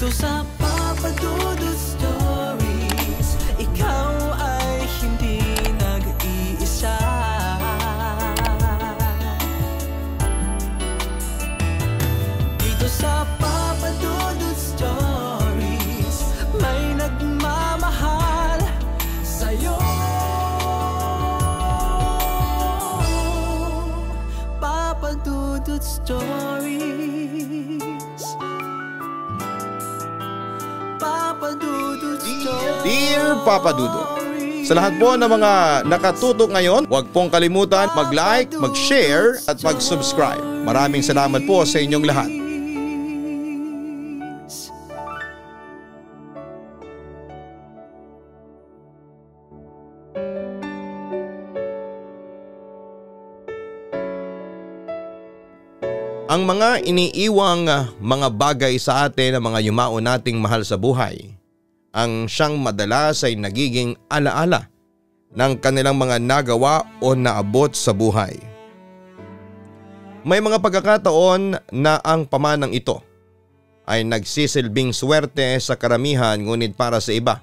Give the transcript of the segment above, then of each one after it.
Dito sa Papa Dudut Stories, ikaw ay hindi nag-iisa. Dito sa Papa Dudut Stories, may nagmamahal sa'yo. Papa Dudut Stories, Papa Dudut Stories. Dear Papa Dudut, sa lahat po ng mga nakatutok ngayon, huwag pong kalimutan mag-like, mag-share at mag-subscribe. Maraming salamat po sa inyong lahat. Ang mga iniiwang mga bagay sa atin ng mga yumao nating mahal sa buhay, ang siyang madalas ay nagiging alaala ng kanilang mga nagawa o naabot sa buhay. May mga pagkakataon na ang pamanang ito ay nagsisilbing swerte sa karamihan, ngunit para sa iba,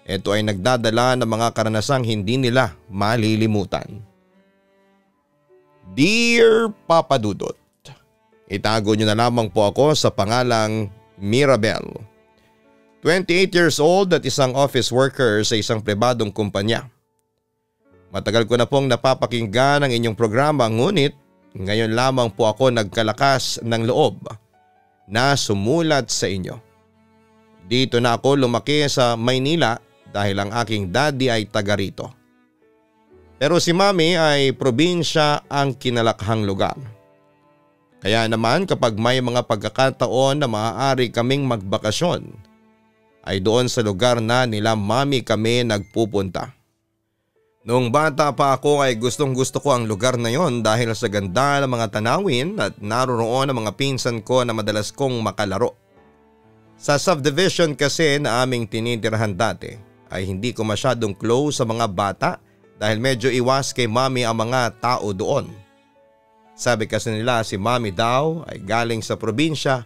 ito ay nagdadala ng mga karanasang hindi nila malilimutan. Dear Papa Dudut, itago niyo na lamang po ako sa pangalang Mirabel. 28 years old at isang office worker sa isang pribadong kumpanya. Matagal ko na pong napapakinggan ang inyong programa, ngunit ngayon lamang po ako nagkalakas ng loob na sumulat sa inyo. Dito na ako lumaki sa Maynila dahil ang aking daddy ay taga rito. Pero si mami ay probinsya ang kinalakhang lugar. Kaya naman kapag may mga pagkakataon na maaari kaming magbakasyon, ay doon sa lugar na nila mami kami nagpupunta. Noong bata pa ako ay gustong gusto ko ang lugar na yon dahil sa ganda ng mga tanawin at naroroon ang mga pinsan ko na madalas kong makalaro. Sa subdivision kasi na aming tinitirahan dati ay hindi ko masyadong close sa mga bata dahil medyo iwas kay mami ang mga tao doon. Sabi kasi nila si mami daw ay galing sa probinsya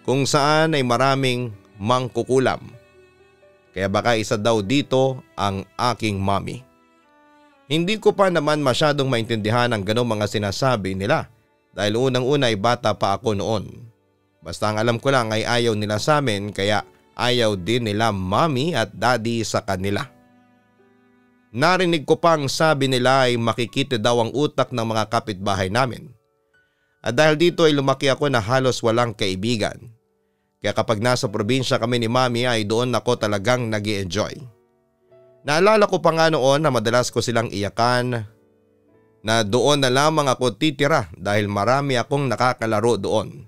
kung saan ay maraming mangkukulam. Kaya baka isa daw dito ang aking mami. Hindi ko pa naman masyadong maintindihan ang ganong mga sinasabi nila dahil unang-una ay bata pa ako noon. Basta ang alam ko lang ay ayaw nila sa amin, kaya ayaw din nila mami at daddy sa kanila. Narinig ko pang sabi nila ay makikita daw ang utak ng mga kapitbahay namin. At dahil dito ay lumaki ako na halos walang kaibigan. Kaya kapag nasa probinsya kami ni mami ay doon ako talagang nag-i-enjoy. Naalala ko pa nga noon na madalas ko silang iyakan na doon na lamang ako titira dahil marami akong nakakalaro doon.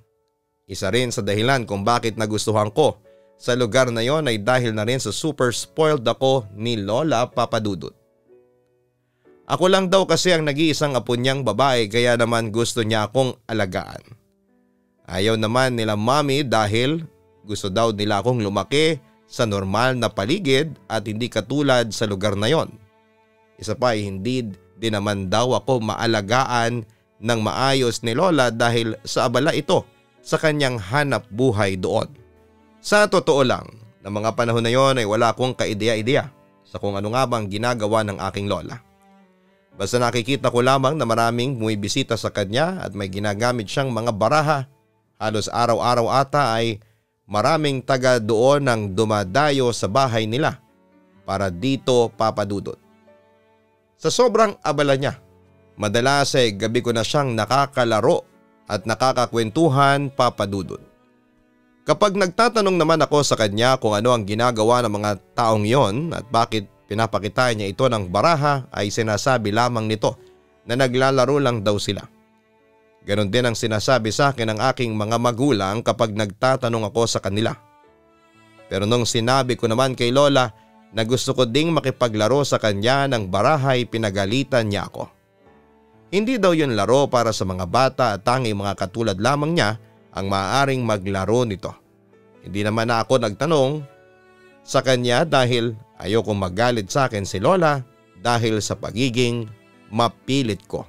Isa rin sa dahilan kung bakit nagustuhan ko sa lugar na yon ay dahil na rin sa super spoiled ako ni Lola Papa Dudut. Ako lang daw kasi ang nag-iisang apo niyang babae, kaya naman gusto niya akong alagaan. Ayaw naman nila mami dahil gusto daw nila akong lumaki sa normal na paligid at hindi katulad sa lugar na yon. Isa pa ay hindi din naman daw ako maalagaan ng maayos ni Lola dahil sa abala ito sa kanyang hanap buhay doon. Sa totoo lang, na mga panahon na yon ay wala akong kaideya-ideya sa kung ano nga bang ginagawa ng aking lola. Basta nakikita ko lamang na maraming bumibisita sa kanya at may ginagamit siyang mga baraha. Halos araw-araw ata ay maraming taga doon ang dumadayo sa bahay nila para dito papadudot. Sa sobrang abala niya, madalas ay gabi ko na siyang nakakalaro at nakakakwentuhan papadudot. Kapag nagtatanong naman ako sa kanya kung ano ang ginagawa ng mga taong yon at bakit pinapakita niya ito ng baraha, ay sinasabi lamang nito na naglalaro lang daw sila. Ganon din ang sinasabi sa akin ng aking mga magulang kapag nagtatanong ako sa kanila. Pero nung sinabi ko naman kay Lola na gusto ko ding makipaglaro sa kanya ng baraha, ay pinagalitan niya ako. Hindi daw yun laro para sa mga bata at tanging mga katulad lamang niya ang maaaring maglaro nito. Hindi naman na ako nagtanong sa kanya dahil ayokong magalit sa akin si Lola dahil sa pagiging mapilit ko.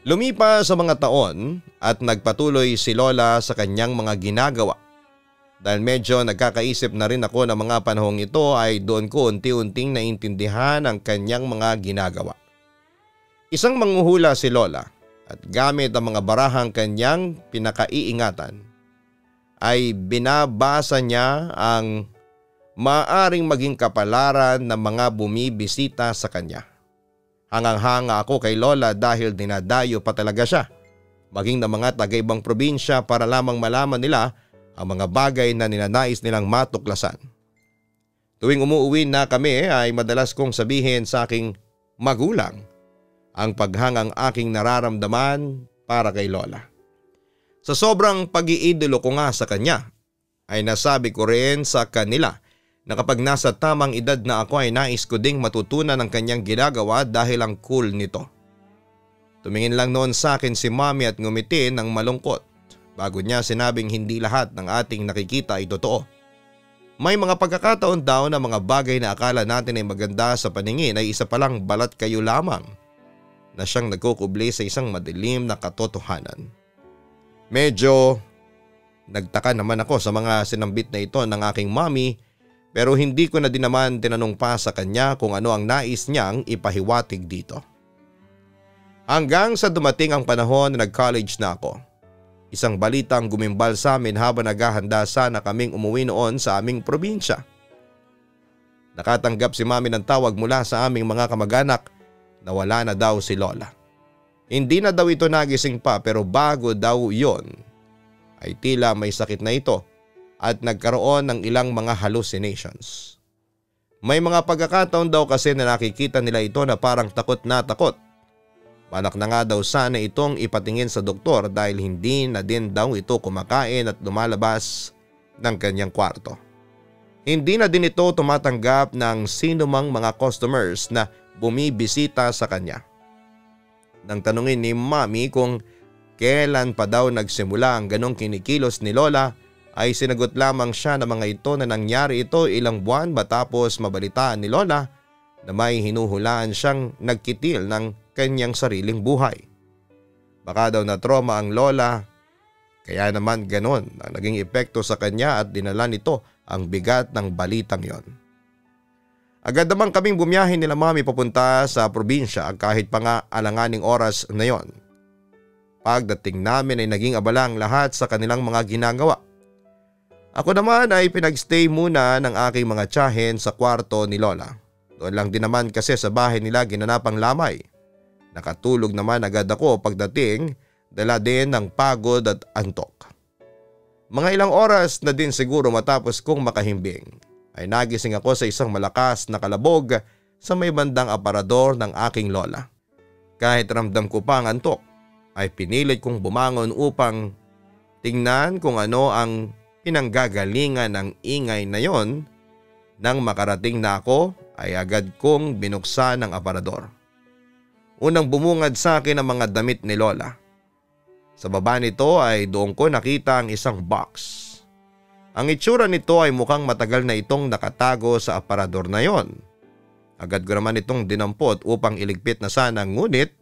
Lumipas sa mga taon at nagpatuloy si Lola sa kanyang mga ginagawa. Dahil medyo nagkakaisip na rin ako ng mga panahong ito ay doon ko unti-unting naintindihan ang kanyang mga ginagawa. Isang manghuhula si Lola at gamit ang mga barahang kanyang pinakaiingatan ay binabasa niya ang maaring maging kapalaran ng mga bumibisita sa kanya. Hangang-hanga ako kay Lola dahil dinadayo pa talaga siya, maging ng mga taga-ibang probinsya para lamang malaman nila ang mga bagay na ninanais nilang matuklasan. Tuwing umuuwi na kami ay madalas kong sabihin sa aking magulang ang paghangang aking nararamdaman para kay Lola. Sa sobrang pag-iidolo ko nga sa kanya ay nasabi ko rin sa kanila na kapag nasa tamang edad na ako ay nais ko ding matutunan ang kanyang ginagawa dahil ang cool nito. Tumingin lang noon sa akin si Mommy at ngumiti ng malungkot bago niya sinabing hindi lahat ng ating nakikita ay totoo. May mga pagkakataon daw na mga bagay na akala natin ay maganda sa paningin ay isa palang balat kayo lamang na siyang nagkukubli sa isang madilim na katotohanan. Medyo nagtaka naman ako sa mga sinambit na ito ng aking mommy pero hindi ko na din naman tinanong pa sa kanya kung ano ang nais niyang ipahiwatig dito. Hanggang sa dumating ang panahon na nag-college na ako. Isang balitang gumimbal sa amin habang naghahanda sana kaming umuwi noon sa aming probinsya. Nakatanggap si Mami ng tawag mula sa aming mga kamag-anak na wala na daw si Lola. Hindi na daw ito nagising pa pero bago daw yon ay tila may sakit na ito at nagkaroon ng ilang mga hallucinations. May mga pagkakataon daw kasi na nakikita nila ito na parang takot na takot. Balak na nga daw sana itong ipatingin sa doktor dahil hindi na din daw ito kumakain at lumalabas ng kanyang kwarto. Hindi na din ito tumatanggap ng sinumang mga customers na bumibisita sa kanya. Nang tanungin ni Mami kung kailan pa daw nagsimula ang ganong kinikilos ni Lola ay sinagot lamang siya na mga ito na nangyari ito ilang buwan matapos mabalitaan ni Lola na may hinuhulaan siyang nagkitil ng kanyang sariling buhay. Baka daw na trauma ang Lola kaya naman ganon ang naging epekto sa kanya at dinala nito ang bigat ng balitang yon. Agad naman kaming bumiyahin nila Mami papunta sa probinsya kahit pa nga alanganing oras na yon. Pagdating namin ay naging abala ang lahat sa kanilang mga ginagawa. Ako naman ay pinagstay muna ng aking mga tiyahin sa kwarto ni Lola. Doon lang din naman kasi sa bahay nila ginanapang lamay. Nakatulog naman agad ako pagdating, dala din ng pagod at antok. Mga ilang oras na din siguro matapos kong makahimbing ay nagising ako sa isang malakas na kalabog sa may bandang aparador ng aking Lola. Kahit ramdam ko pa ang antok ay pinilit kong bumangon upang tingnan kung ano ang pinanggagalingan ng ingay na yon. Nang makarating na ako ay agad kong binuksan ang aparador. Unang bumungad sa akin ang mga damit ni Lola. Sa baba nito ay doon ko nakita ang isang box. Ang itsura nito ay mukhang matagal na itong nakatago sa aparador na yon. Agad ko naman itong dinampot upang iligpit na sana, ngunit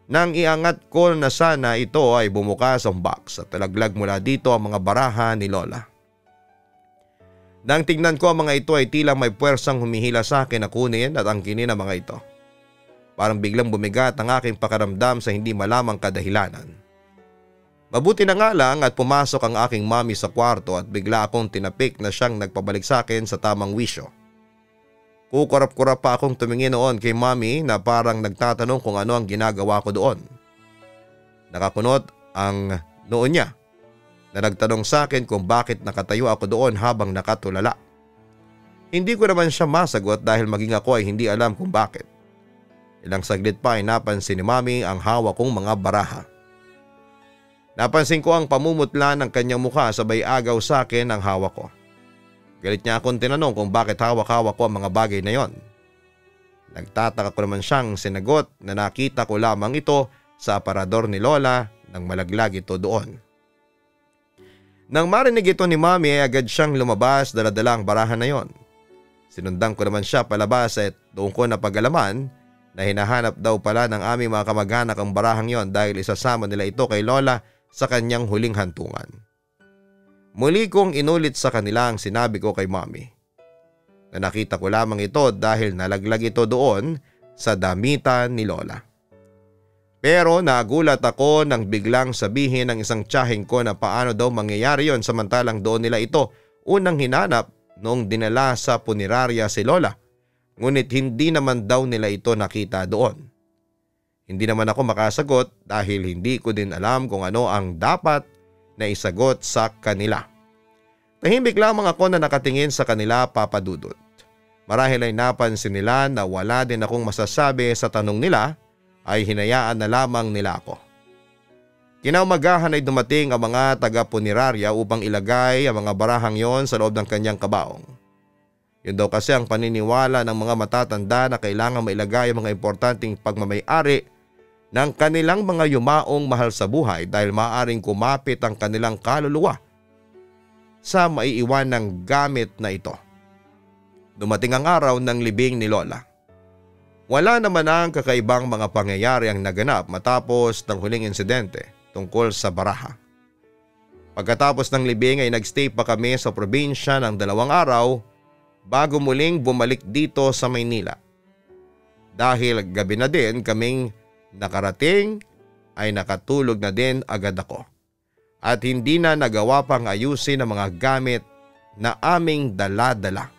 nang iangat ko na sana ito ay bumukas ang box at talaglag mula dito ang mga baraha ni Lola. Nang tingnan ko ang mga ito ay tila may puwersang humihila sa akin na kunin at angkinin ang mga ito. Parang biglang bumigat ang aking pakaramdam sa hindi malamang kadahilanan. Mabuti na nga lang at pumasok ang aking mami sa kwarto at bigla akong tinapik na siyang nagpabalik sa akin sa tamang wisyo. Kukurap-kurap pa akong tumingin noon kay mami na parang nagtatanong kung ano ang ginagawa ko doon. Nakakunot ang noon niya na nagtanong sa akin kung bakit nakatayo ako doon habang nakatulala. Hindi ko naman siya masagot dahil maging ako ay hindi alam kung bakit. Ilang saglit pa ay napansin ni mami ang hawak kong mga baraha. Napansin ko ang pamumutla ng kanyang mukha sabay agaw sa akin ang hawak ko. Galit niya akong tinanong kung bakit hawak-hawak ko ang mga bagay na yon. Nagtataka ko naman siyang sinagot na nakita ko lamang ito sa aparador ni Lola nang malaglag ito doon. Nang marinig ito ni Mami ay agad siyang lumabas dala-dala ang barahan na yon. Sinundan ko naman siya palabas at doon ko napag-alaman na hinahanap daw pala ng aming mga kamag-anak ang barahang yon dahil isasama nila ito kay Lola sa kanyang huling hantungan. Muli kong inulit sa kanila ang sinabi ko kay Mommy. Na nakita ko lamang ito dahil nalaglag ito doon sa damitan ni Lola. Pero nagulat ako nang biglang sabihin ng isang tiyahing ko na paano daw mangyayari yon samantalang doon nila ito unang hinanap noong dinala sa punerarya si Lola. Ngunit hindi naman daw nila ito nakita doon. Hindi naman ako makasagot dahil hindi ko din alam kung ano ang dapat na isagot sa kanila. Tahimik lamang ako na nakatingin sa kanila, Papa Dudut. Marahil ay napansin nila na wala din akong masasabi sa tanong nila ay hinayaan na lamang nila ako. Kinaumagahan ay dumating ang mga taga-punerarya upang ilagay ang mga barahang yon sa loob ng kanyang kabaong. Yun daw kasi ang paniniwala ng mga matatanda na kailangan mailagay ang mga importanteng pagmamay-ari ng kanilang mga yumaong mahal sa buhay dahil maaaring kumapit ang kanilang kaluluwa sa maiiwan ng gamit na ito. Dumating ang araw ng libing ni Lola. Wala naman ang kakaibang mga pangyayari ang naganap matapos ng huling insidente tungkol sa baraha. Pagkatapos ng libing ay nagstay pa kami sa probinsya ng 2 araw bago muling bumalik dito sa Maynila. Dahil gabi na din kaming nakarating ay nakatulog na din agad ako at hindi na nagawa pang ayusin ang mga gamit na aming dala-dala.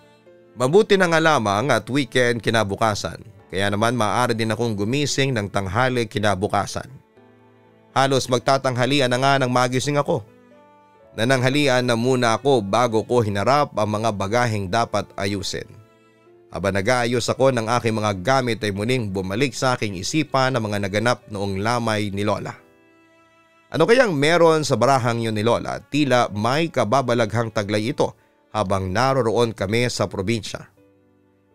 Mabuti na nga lamang at weekend kinabukasan, kaya naman maaari din akong gumising ng tanghali kinabukasan. Halos magtatanghalian na nga nang magising ako. Nananghalian na muna ako bago ko hinarap ang mga bagaheng dapat ayusin. Habang nag-aayos ako ng aking mga gamit ay muling bumalik sa aking isipan ang mga naganap noong lamay ni Lola. Ano kayang meron sa barahang yun ni Lola? Tila may kababalaghang taglay ito habang naroroon kami sa probinsya.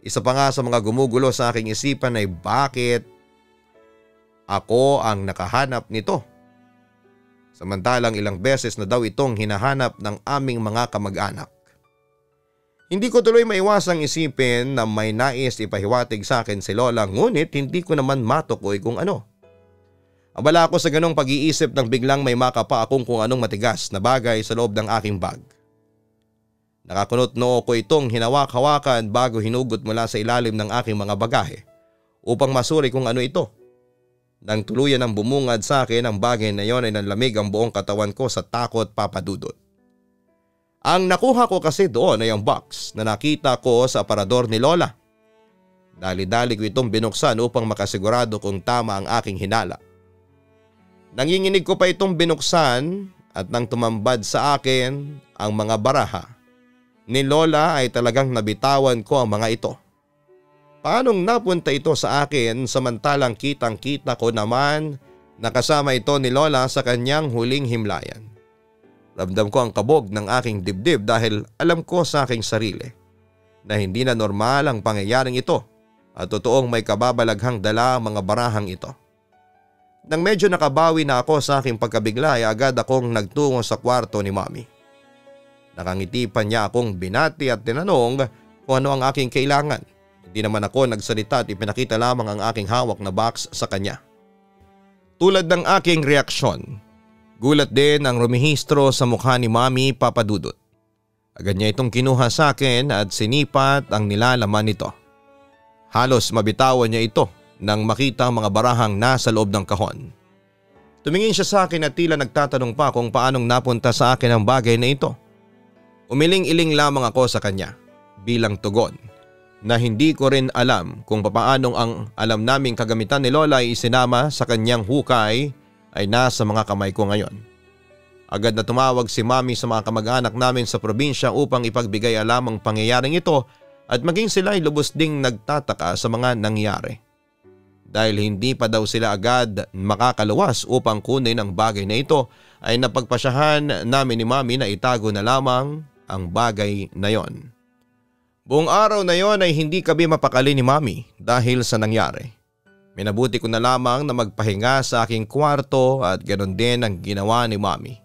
Isa pa nga sa mga gumugulo sa aking isipan ay bakit ako ang nakahanap nito. Samantalang ilang beses na daw itong hinahanap ng aming mga kamag-anak. Hindi ko tuloy maiwasang isipin na may nais ipahiwatig sa akin si Lola ngunit hindi ko naman matukoy kung ano. Abala ako sa ganong pag-iisip nang biglang may makapa akong kung anong matigas na bagay sa loob ng aking bag. Nakakunot noo ko itong hinawak-hawakan bago hinugot mula sa ilalim ng aking mga bagahe upang masuri kung ano ito. Nang tuluyan ang bumungad sa akin ang bagay na yon ay nanlamig ang buong katawan ko sa takot, Papa Dudut. Ang nakuha ko kasi doon ay ang box na nakita ko sa aparador ni Lola. Dali-dali ko itong binuksan upang makasigurado kung tama ang aking hinala. Nanginginig ko pa itong binuksan at nang tumambad sa akin ang mga baraha ni Lola ay talagang nabitawan ko ang mga ito. Paanong napunta ito sa akin samantalang kitang-kita ko naman nakasama ito ni Lola sa kanyang huling himlayan. Ramdam ko ang kabog ng aking dibdib dahil alam ko sa aking sarili na hindi na normal ang pangyayaring ito at totoong may kababalaghang dala ang mga barahang ito. Nang medyo nakabawi na ako sa aking pagkabigla ay agad akong nagtungo sa kwarto ni Mommy. Nakangiti pa niya akong binati at tinanong kung ano ang aking kailangan. Hindi naman ako nagsalita at ipinakita lamang ang aking hawak na box sa kanya. Tulad ng aking reaksyon, gulat din ang rumihistro sa mukha ni Mommy, Papa Dudut. Agad niya itong kinuha sa akin at sinipat ang nilalaman nito. Halos mabitawan niya ito nang makita ang mga barahang nasa loob ng kahon. Tumingin siya sa akin at tila nagtatanong pa kung paanong napunta sa akin ang bagay na ito. Umiling-iling lamang ako sa kanya bilang tugon na hindi ko rin alam kung paanong ang alam naming kagamitan ni Lola ay isinama sa kanyang hukay ay nasa mga kamay ko ngayon. Agad na tumawag si Mommy sa mga kamag-anak namin sa probinsya upang ipagbigay alam ang pangyayaring ito at maging sila ay lubos ding nagtataka sa mga nangyari. Dahil hindi pa daw sila agad makakaluwas upang kunin ang bagay na ito ay napagpasyahan namin ni Mommy na itago na lamang ang bagay na yon. Buong araw na yon ay hindi kami mapakali ni Mommy dahil sa nangyari. Minabuti ko na lamang na magpahinga sa aking kwarto at ganoon din ang ginawa ni Mommy.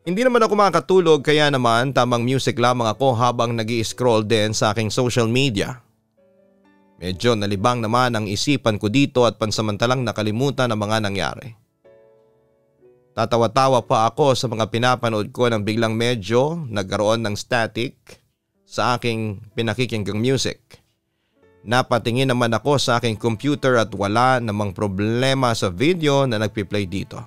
Hindi naman ako makatulog kaya naman tamang music lamang ako habang nag-i-scroll din sa aking social media. Medyo nalibang naman ang isipan ko dito at pansamantalang nakalimutan ang mga nangyari. Tatawa-tawa pa ako sa mga pinapanood ko nang biglang medyo nagkaroon ng static sa aking pinakikinggang music. Napatingin naman ako sa aking computer at wala namang problema sa video na nagpi-play dito.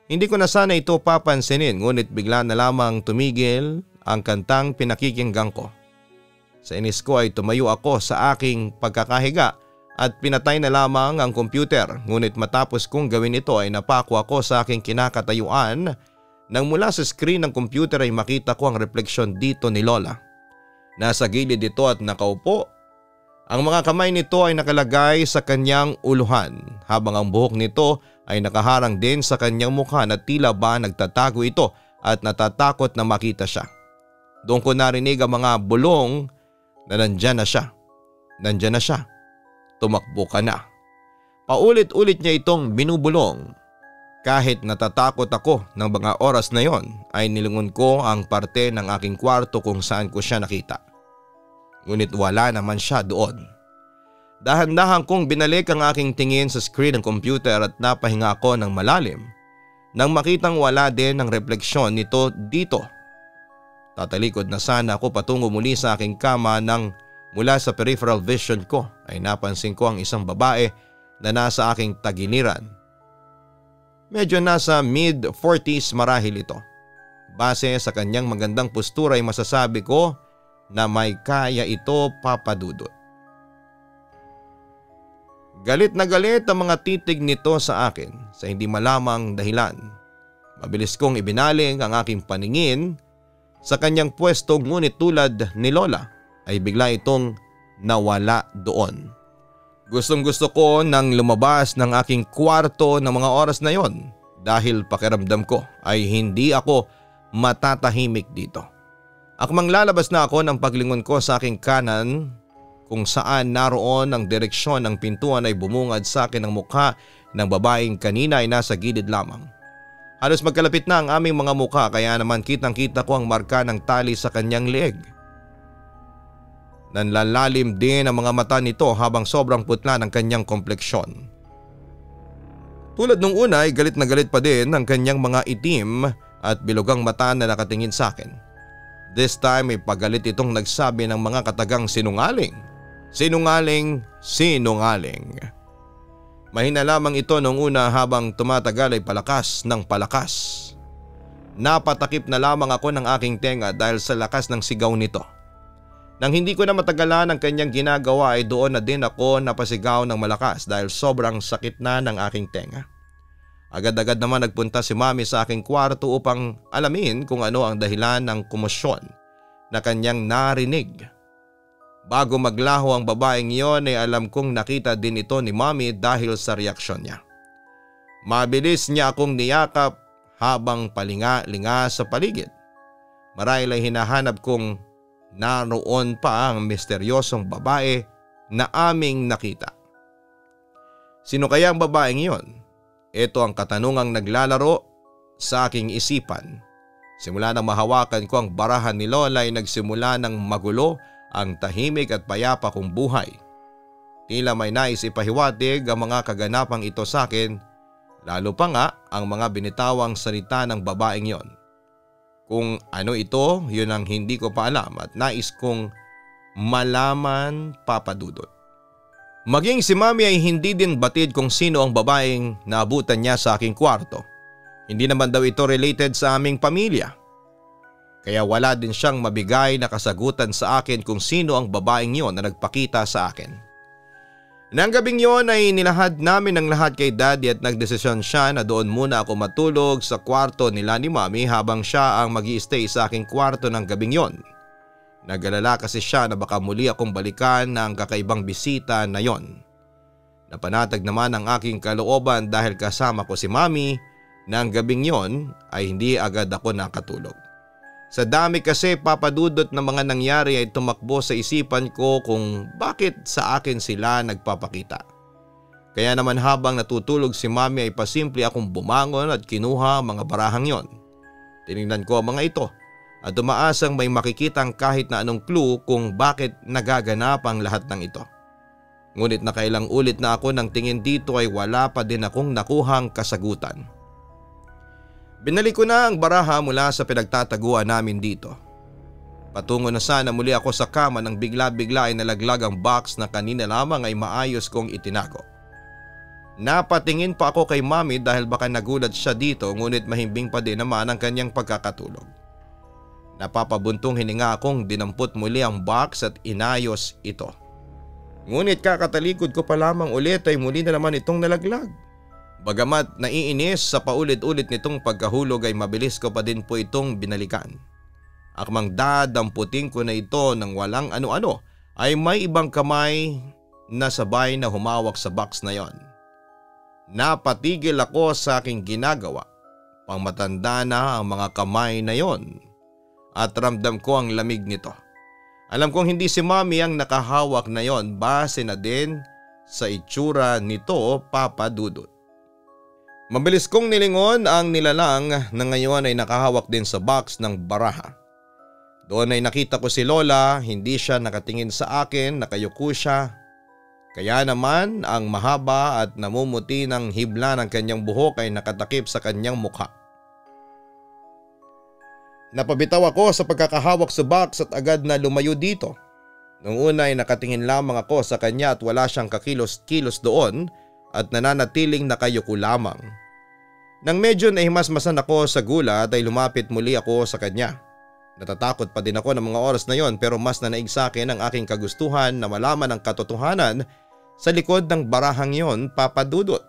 Hindi ko na sana ito papansinin ngunit bigla na lamang tumigil ang kantang pinakikinggan ko. Sa inis ko ay tumayo ako sa aking pagkakahiga at pinatay na lamang ang computer, ngunit matapos kong gawin ito ay napako ako sa aking kinakatayuan nang mula sa screen ng computer ay makita ko ang refleksyon dito ni Lola. Nasa gilid ito at nakaupo. Ang mga kamay nito ay nakalagay sa kanyang uluhan habang ang buhok nito ay nakaharang din sa kanyang mukha na tila ba nagtatago ito at natatakot na makita siya. Doon ko narinig ang mga bulong na nandyan na siya. Nandyan na siya. Tumakbo ka na. Paulit-ulit niya itong binubulong. Kahit natatakot ako ng mga oras na yon ay nilingon ko ang parte ng aking kwarto kung saan ko siya nakita. Ngunit wala naman siya doon. Dahan-dahan kong binalik ang aking tingin sa screen ng computer at napahinga ako ng malalim nang makitang wala din ang refleksyon nito dito. Tatalikod na sana ako patungo muli sa aking kama nang mula sa peripheral vision ko ay napansin ko ang isang babae na nasa aking tagiliran. Medyo nasa mid-40s marahil ito. Base sa kanyang magandang postura ay masasabi ko na may kaya ito, Papa Dudut. Galit na galit ang mga titig nito sa akin sa hindi malamang dahilan. Mabilis kong ibinaling ang aking paningin sa kanyang pwesto ngunit tulad ni Lola ay bigla itong nawala doon. Gustong-gusto ko nang lumabas ng aking kwarto ng mga oras na yon dahil pakiramdam ko ay hindi ako matatahimik dito. Akmang lalabas na ako ng paglingon ko sa aking kanan kung saan naroon ang direksyon ng pintuan ay bumungad sa akin ang mukha ng babaeng kanina ay nasa gilid lamang. Halos magkalapit na ang aming mga mukha kaya naman kitang-kita ko ang marka ng tali sa kanyang leeg. Nanlalalim din ang mga mata nito habang sobrang putla ng kanyang kompleksyon. Tulad nung una ay galit na galit pa din ang kanyang mga itim at bilugang mata na nakatingin sa akin. This time ay pagalit itong nagsabi ng mga katagang sinungaling. Sinungaling, sinungaling. Mahina lamang ito nung una habang tumatagal ay palakas ng palakas. Napatakip na lamang ako ng aking tenga dahil sa lakas ng sigaw nito. Nang hindi ko na matagalan ang kanyang ginagawa ay doon na din ako napasigaw ng malakas dahil sobrang sakit na ng aking tenga. Agad-agad naman nagpunta si Mami sa aking kwarto upang alamin kung ano ang dahilan ng komosyon na kanyang narinig. Bago maglaho ang babaeng iyon ay alam kong nakita din ito ni Mami dahil sa reaksyon niya. Mabilis niya akong niyakap habang palinga-linga sa paligid. Marahil ay hinahanap kong naroon pa ang misteryosong babae na aming nakita. Sino kaya ang babaeng iyon? Ito ang katanungang naglalaro sa aking isipan. Simula nang mahawakan ko ang barahan ni Lola ay nagsimula ng magulo ang tahimik at payapa kong buhay. Tila may nais ipahiwatig ang mga kaganapang ito sa akin, lalo pa nga ang mga binitawang salita ng babaeng iyon. Kung ano ito, yun ang hindi ko pa alam at nais kong malaman, Papa Dudut. Maging si Mami ay hindi din batid kung sino ang babaeng naabutan niya sa aking kwarto. Hindi naman daw ito related sa aming pamilya. Kaya wala din siyang mabigay na kasagutan sa akin kung sino ang babaeng yon na nagpakita sa akin. Nang gabing yon ay nilahad namin ang lahat kay Daddy at nagdesisyon siya na doon muna ako matulog sa kwarto nila ni Mami habang siya ang mag-i-stay sa aking kwarto ng gabing yon. Nag-alala kasi siya na baka muli akong balikan na ang kakaibang bisita na yon. Napanatag naman ang aking kalooban dahil kasama ko si Mami na ang gabing yon ay hindi agad ako nakatulog. Sa dami kasi, Papa Dudut, na mga nangyari ay tumakbo sa isipan ko kung bakit sa akin sila nagpapakita. Kaya naman habang natutulog si Mami ay pasimple akong bumangon at kinuha ang mga barahang yon. Tinignan ko ang mga ito at umaasang may makikitang kahit na anong clue kung bakit nagaganap ang lahat ng ito. Ngunit nakailang ulit na ako nang tingin dito ay wala pa din akong nakuhang kasagutan. Binalik ko na ang baraha mula sa pinagtataguan namin dito. Patungo na sana muli ako sa kama nang bigla-bigla ay nalaglag ang box na kanina lamang ay maayos kong itinago. Napatingin pa ako kay Mami dahil baka nagulat siya dito ngunit mahimbing pa din naman ang kanyang pagkakatulog. Napapabuntong hininga akong dinampot muli ang box at inayos ito. Ngunit kakatalikod ko pa lamang ulit ay muli na naman itong nalaglag. Bagamat naiinis sa paulit-ulit nitong pagkahulog ay mabilis ko pa din po itong binalikan. Akmang dadamputin ko na ito ng walang ano-ano ay may ibang kamay na sabay na humawak sa box na yon. Napatigil ako sa aking ginagawa. Pangmatanda na ang mga kamay na yon at ramdam ko ang lamig nito. Alam kong hindi si Mami ang nakahawak na yon base na din sa itsura nito, Papa Dudut. Mabilis kong nilingon ang nilalang na ngayon ay nakahawak din sa box ng baraha. Doon ay nakita ko si Lola, hindi siya nakatingin sa akin, nakayuko siya. Kaya naman ang mahaba at namumuti ng hibla ng kanyang buhok ay nakatakip sa kanyang mukha. Napabitaw ako sa pagkakahawak sa box at agad na lumayo dito. Noong una ay nakatingin lamang ako sa kanya at wala siyang kakilos-kilos doon at nananatiling nakayuko lamang. Nang medyo nahimasmasan ako sa gulat ay lumapit muli ako sa kanya. Natatakot pa din ako ng mga oras na yon pero mas nanaig sa akin ang aking kagustuhan na malaman ang katotohanan sa likod ng barahang yon, Papa Dudut.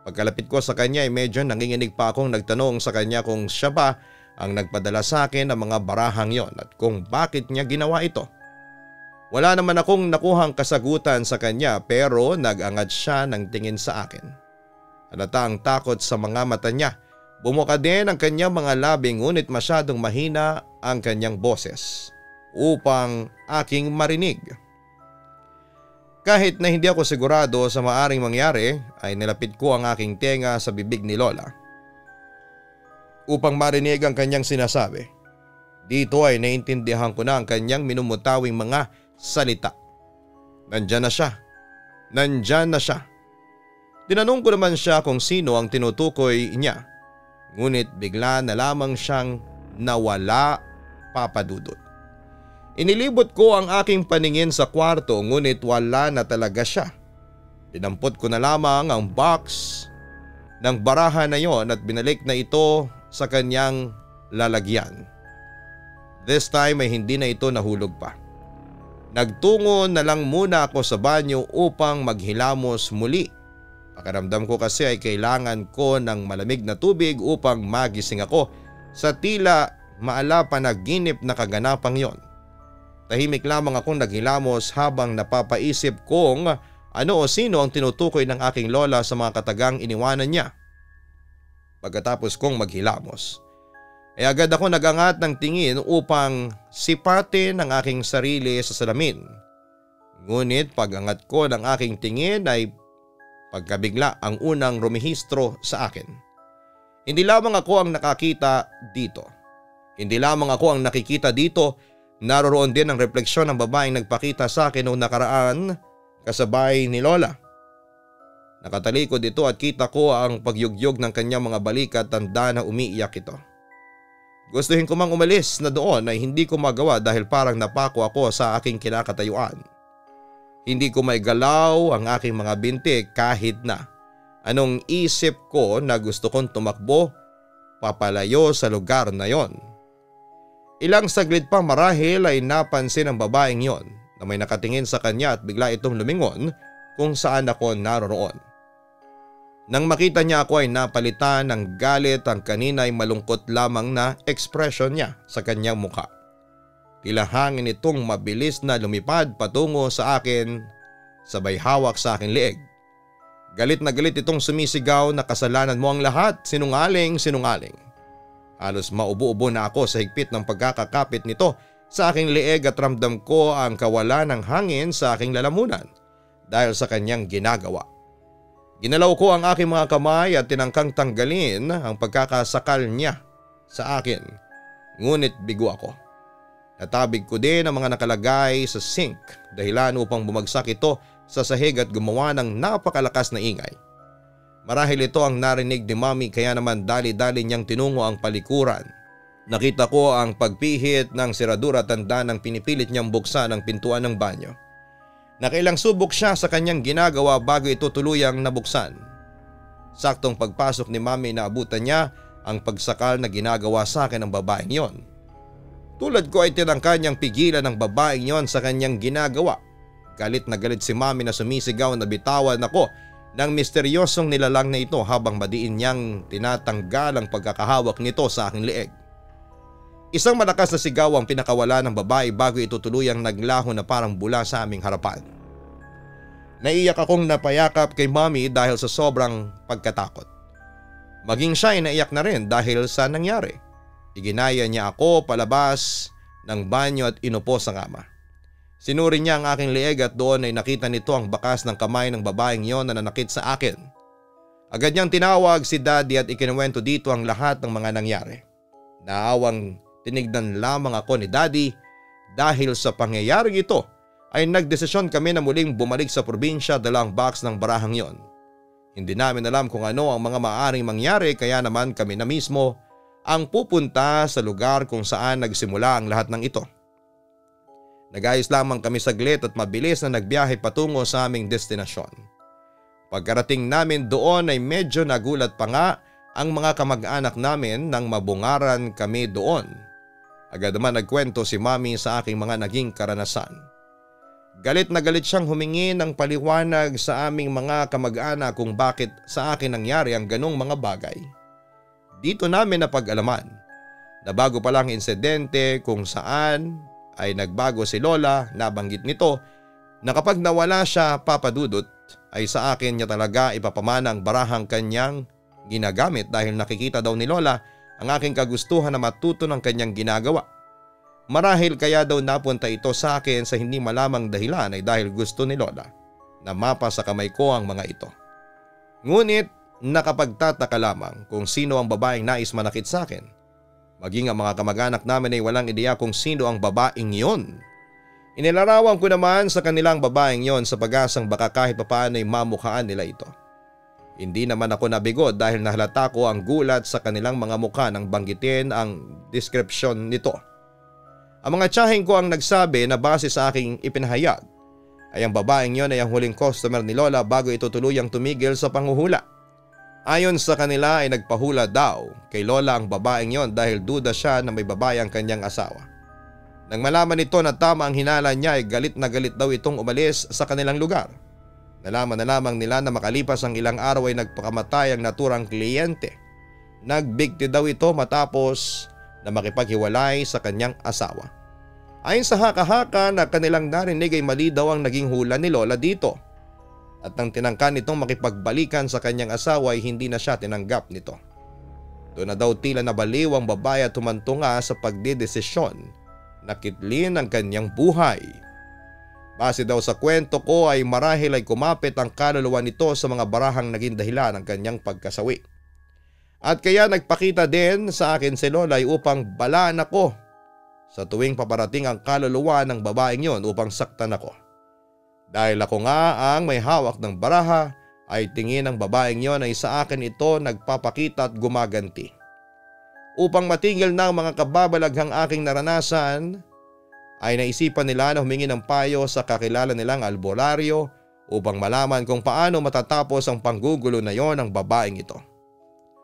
Pagkalapit ko sa kanya ay medyo nanginginig pa akong nagtanong sa kanya kung siya ba ang nagpadala sa akin ng mga barahang yon at kung bakit niya ginawa ito. Wala naman akong nakuhang kasagutan sa kanya pero nag-angat siya ng tingin sa akin. Halata ang takot sa mga mata niya. Bumuka din ang kanyang mga labi ngunit masyadong mahina ang kanyang boses upang aking marinig. Kahit na hindi ako sigurado sa maaring mangyari ay nilapit ko ang aking tenga sa bibig ni Lola upang marinig ang kanyang sinasabi. Dito ay naintindihan ko na ang kanyang minumutawing mga salita. Nandyan na siya. Nandyan na siya. Tinanong ko naman siya kung sino ang tinutukoy niya. Ngunit bigla na lamang siyang nawala, Papa Dudut. Inilibot ko ang aking paningin sa kwarto ngunit wala na talaga siya. Dinampot ko na lamang ang box ng baraha na yon at binalik na ito sa kanyang lalagyan. This time ay hindi na ito nahulog pa. Nagtungo na lang muna ako sa banyo upang maghilamos muli. Pakiramdam ko kasi ay kailangan ko ng malamig na tubig upang magising ako sa tila maalapanaginip na kaganapang yon. Tahimik lamang akong naghilamos habang napapaisip kung ano o sino ang tinutukoy ng aking lola sa mga katagang iniwanan niya. Pagkatapos kong maghilamos, ay agad ako nagangat ng tingin upang sipatin ang aking sarili sa salamin. Ngunit pagangat ko ng aking tingin ay pagkabigla ang unang rumihistro sa akin. Hindi lamang ako ang nakakita dito. Hindi lamang ako ang nakikita dito, naroroon din ang refleksyon ng babaeng nagpakita sa akin noong nakaraan kasabay ni Lola. Nakatalikod ito at kita ko ang pagyugyog ng kanyang mga balikat, tanda na umiiyak ito. Gustuhin ko mang umalis na doon ay hindi ko magawa dahil parang napako ako sa aking kinakatayuan. Hindi ko maigalaw ang aking mga binti kahit na anong isip ko na gusto kong tumakbo papalayo sa lugar na yon. Ilang saglit pa marahil ay napansin ng babaeng yon na may nakatingin sa kanya at bigla itong lumingon kung saan ako naroroon. Nang makita niya ako ay napalitan ng galit ang kanina ay malungkot lamang na ekspresyon niya sa kanyang mukha. Tila hangin itong mabilis na lumipad patungo sa akin, sabay hawak sa aking leeg. Galit na galit itong sumisigaw na kasalanan mo ang lahat, sinungaling, sinungaling. Halos maubo-ubo na ako sa higpit ng pagkakakapit nito sa aking leeg at ramdam ko ang kawalan ng hangin sa aking lalamunan dahil sa kanyang ginagawa. Ginalaw ko ang aking mga kamay at tinangkang tanggalin ang pagkakasakal niya sa akin, ngunit bigo ako. Natabig ko din ang mga nakalagay sa sink dahilan upang bumagsak ito sa sahig at gumawa ng napakalakas na ingay. Marahil ito ang narinig ni Mami kaya naman dali-dali niyang tinungo ang palikuran. Nakita ko ang pagpihit ng siradura tanda ng pinipilit niyang buksan ang pintuan ng banyo. Nakailang subok siya sa kanyang ginagawa bago ito tuluyang nabuksan. Saktong pagpasok ni Mami naabutan niya ang pagsakal na ginagawa sa akin ng babaeng yon. Tulad ko ay tinangka niyang pigilan ng babaeng yon sa kanyang ginagawa. Galit na galit si Mami na sumisigaw na bitawan ako ng misteryosong nilalang na ito habang madiin niyang tinatanggal ang pagkakahawak nito sa aking leeg. Isang malakas na sigaw ang pinakawala ng babae bago ito tuluyang naglaho na parang bula sa aming harapan. Naiyak akong napayakap kay Mami dahil sa sobrang pagkatakot. Maging siya ay naiyak na rin dahil sa nangyari. Iginaya niya ako palabas ng banyo at inupo sa kama. Sinuri niya ang aking leeg at doon ay nakita nito ang bakas ng kamay ng babaeng yon na nanakit sa akin. Agad niyang tinawag si Daddy at ikinuwento dito ang lahat ng mga nangyari. Naawang tinignan lamang ako ni Daddy dahil sa pangyayaring ito ay nagdesisyon kami na muling bumalik sa probinsya dala ang box ng barahang yon. Hindi namin alam kung ano ang mga maaaring mangyari kaya naman kami na mismo ang pupunta sa lugar kung saan nagsimula ang lahat ng ito. Nag-ayos lamang kami saglit at mabilis na nagbiyahe patungo sa aming destinasyon. Pagkarating namin doon ay medyo nagulat pa nga ang mga kamag-anak namin nang mabungaran kami doon. Agad naman nagkwento si Mami sa aking mga naging karanasan. Galit na galit siyang humingi ng paliwanag sa aming mga kamag-anak kung bakit sa akin nangyari ang ganong mga bagay. Dito namin napag-alaman na bago pa lang insidente kung saan ay nagbago si Lola, nabanggit nito na kapag nawala siya papadudot ay sa akin niya talaga ipapamana ang barahang kanyang ginagamit dahil nakikita daw ni Lola ang aking kagustuhan na matuto ng kanyang ginagawa. Marahil kaya daw napunta ito sa akin sa hindi malamang dahilan ay dahil gusto ni Lola na mapa sa kamay ko ang mga ito. Ngunit nakapagtataka lamang kung sino ang babaeng nais manakit sa akin. Maging ang mga kamag-anak namin ay walang ideya kung sino ang babaeng yon. Inilarawan ko naman sa kanilang babaeng yon sa pag-asang baka kahit papaano ay mamukhaan nila ito. Hindi naman ako nabigo dahil nahalata ko ang gulat sa kanilang mga mukha nang banggitin ang description nito. Ang mga tiyahing ko ang nagsabi na base sa aking ipinahayag ay ang babaeng yon ay ang huling customer ni Lola bago ito tuluyang tumigil sa panghuhula. Ayon sa kanila ay nagpahula daw kay Lola ang babaeng yon dahil duda siya na may babae ang kanyang asawa. Nang malaman nito na tama ang hinala niya ay galit na galit daw itong umalis sa kanilang lugar. Nalaman na lamang nila na makalipas ang ilang araw ay nagpakamatay ang naturang kliyente. Nagbigti daw ito matapos na makipaghiwalay sa kanyang asawa. Ayon sa haka-haka na kanilang narinig ay mali daw ang naging hula ni Lola dito. At nang tinangka nitong makipagbalikan sa kanyang asawa ay hindi na siya tinanggap nito. Doon na daw tila nabaliw ang babae at humanto nga sa pagdedesisyon na kitlin ang kanyang buhay. Base daw sa kwento ko ay marahil ay kumapit ang kaluluwa nito sa mga barahang naging dahilan ng kanyang pagkasawi. At kaya nagpakita din sa akin si Lola upang balaan ako sa tuwing paparating ang kaluluwa ng babaeng yon upang saktan ako. Dahil ako nga ang may hawak ng baraha ay tingin ng babaeng yon ay sa akin ito nagpapakita at gumaganti. Upang matigil na ang mga kababalaghang aking naranasan ay naisipan nila na humingi ng payo sa kakilala nilang albularyo upang malaman kung paano matatapos ang panggugulo na yon ng babaeng ito.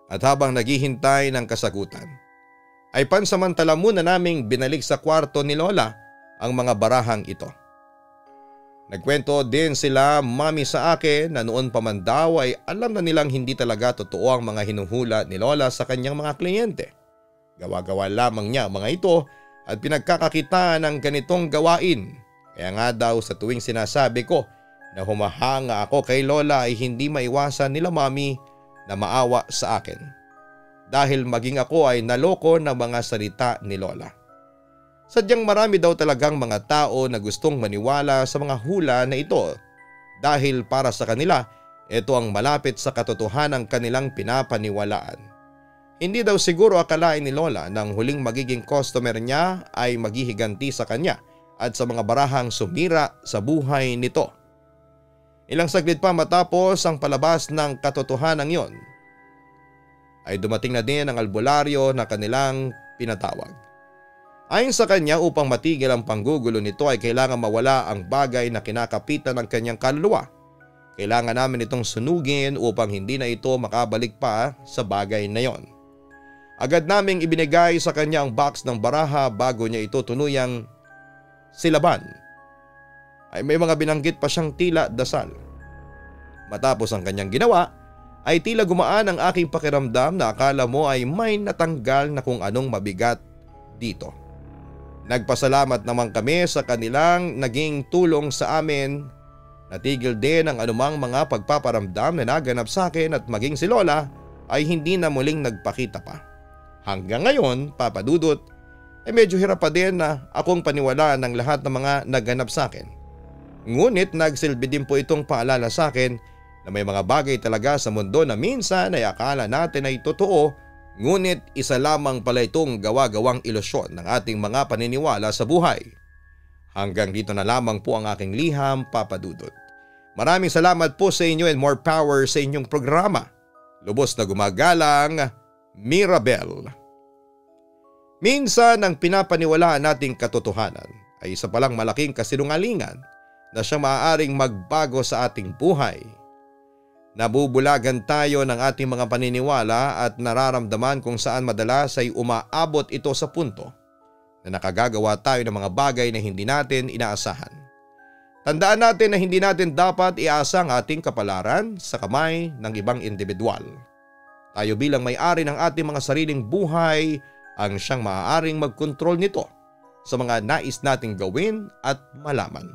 At habang naghihintay ng kasagutan ay pansamantala muna naming binalik sa kwarto ni Lola ang mga barahang ito. Nagkwento din sila Mami sa akin na noon pa man daw ay alam na nilang hindi talaga totoo ang mga hinuhula ni Lola sa kanyang mga kliyente. Gawa-gawa lamang niya mga ito at pinagkakakitaan ng ganitong gawain. Kaya nga daw sa tuwing sinasabi ko na humahanga ako kay Lola ay hindi maiwasan nila Mami na maawa sa akin. Dahil maging ako ay naloko ng mga salita ni Lola. Sadyang marami daw talagang mga tao na gustong maniwala sa mga hula na ito dahil para sa kanila ito ang malapit sa katotohanan kanilang pinapaniwalaan. Hindi daw siguro akalain ni Lola na ang huling magiging customer niya ay maghihiganti sa kanya at sa mga barahang sumira sa buhay nito. Ilang saglit pa matapos ang palabas ng katotohanan yon, ay dumating na din ang albularyo na kanilang pinatawag. Ayon sa kanya, upang matigil ang panggugulo nito ay kailangan mawala ang bagay na kinakapitan ng kanyang kaluluwa. Kailangan namin itong sunugin upang hindi na ito makabalik pa sa bagay na yon. Agad naming ibinigay sa kanya ang box ng baraha bago niya ito tunuyang silaban. Ay may mga binanggit pa siyang tila dasal. Matapos ang kanyang ginawa, ay tila gumaan ang aking pakiramdam na akala mo ay may natanggal na kung anong mabigat dito. Nagpasalamat naman kami sa kanilang naging tulong sa amin. Natigil din ang anumang mga pagpaparamdam na naganap sa akin at maging si Lola ay hindi na muling nagpakita pa. Hanggang ngayon, Papa Dudut, ay medyo hirap pa din na akong paniwalaan ng lahat ng mga naganap sa akin. Ngunit nagsilbi din po itong paalala sa akin na may mga bagay talaga sa mundo na minsan ay akala natin ay totoo, ngunit isa lamang pala itong gawa-gawang ilusyon ng ating mga paniniwala sa buhay. Hanggang dito na lamang po ang aking liham, Papa Dudut. Maraming salamat po sa inyo and more power sa inyong programa. Lubos na gumagalang, Mirabel. Minsan ang pinapaniwalaan nating katotohanan ay isa palang malaking kasinungalingan na siyang maaaring magbago sa ating buhay. Nabubulagan tayo ng ating mga paniniwala at nararamdaman kung saan madalas ay umaabot ito sa punto na nakagagawa tayo ng mga bagay na hindi natin inaasahan. Tandaan natin na hindi natin dapat iasa ang ating kapalaran sa kamay ng ibang individual. Tayo bilang may-ari ng ating mga sariling buhay ang siyang maaaring magkontrol nito sa mga nais nating gawin at malaman.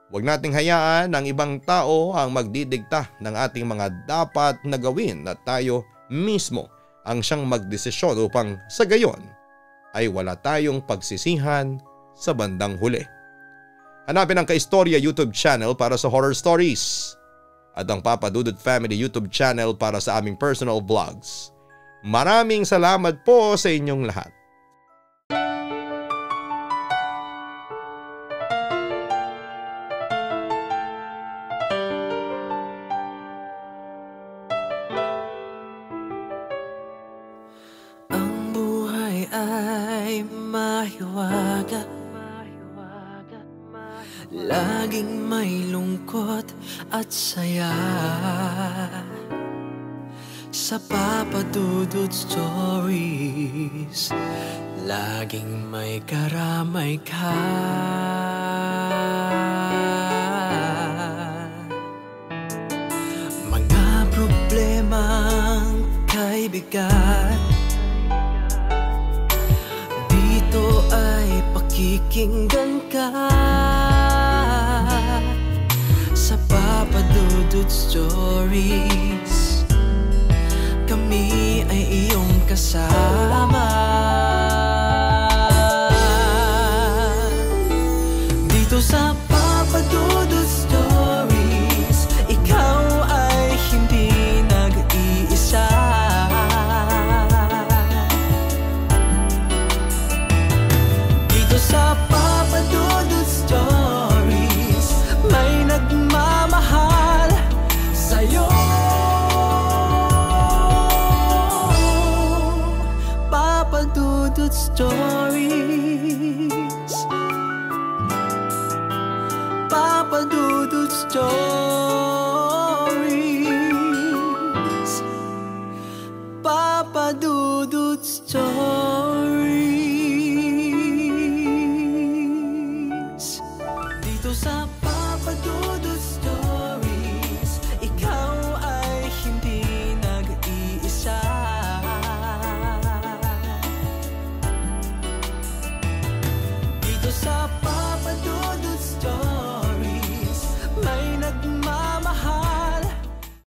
Huwag nating hayaan ng ibang tao ang magdidikta ng ating mga dapat na gawin at tayo mismo ang siyang magdesisyon upang sa gayon ay wala tayong pagsisihan sa bandang huli. Hanapin ang Kaistorya YouTube channel para sa horror stories at ang Papa Dudut Family YouTube channel para sa aming personal vlogs. Maraming salamat po sa inyong lahat. mahiwaga, laging may lungkot at saya. Sa Papa Dudut Stories, laging may karamay ka. Mga problemang kaibigan, dito ay pakikinggan ka. Sa Papa Dudut Stories, kami ay iyong kasama. Dito sa Papa Dudut Stories, ikaw ay hindi nag-iisa. Dito sa Papa Dudut Stories, may nagmamahal sa'yo. Papa Dudut Stories, Papa Dudut Stories, Papa Dudut Stories. Dito sa Papa Dudut Stories.